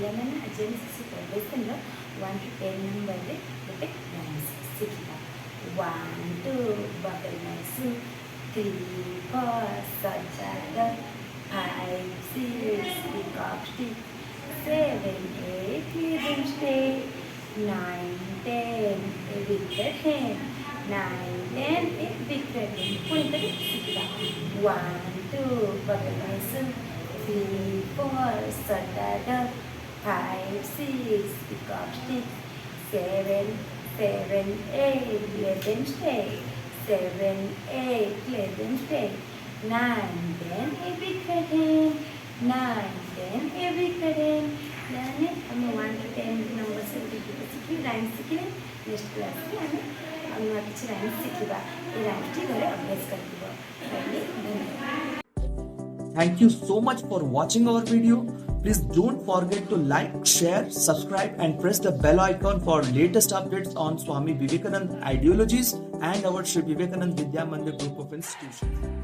ପିଲାମାନେ ଆଜି ଆମେ ଶିଶୁ ପ୍ରବେଶନର 1 to 10 ନମ୍ବରରେ ଗୋଟେ ଡ୍ୟାନ୍ସ ଶିଖିବା। 1 2 bottle ମାଇସୁ, 3 4 Sajad, 5 6 pick up stick, 7 8 rhythm stay, 9 10 a wicked hand, 9 10 a wicked hand। ପୁଣି ଥରେ ଶିଖିବା। 1 2 bottle ମାଇସୁ, 3 4 Sajad, 5 6 pick up stick, 7 7 8 let them stay, 7 8 let them stay, 9 10 a wicked hand, 9 10 a wicked hand। यानी हमें 1 to 10 नंबर से सीखी rhymes सीखिले। Next class में हमें अन्य किसी राइम्स सीखिबा। ये राइम्स टी घरे अभ्यास करथिबो। धन्यवाद। Thank you so much for watching our video. Please don't forget to like, share, subscribe and press the bell icon for latest updates on Swami Vivekananda ideologies and our Shree Vivekananda Vidya Mandir group of institutions.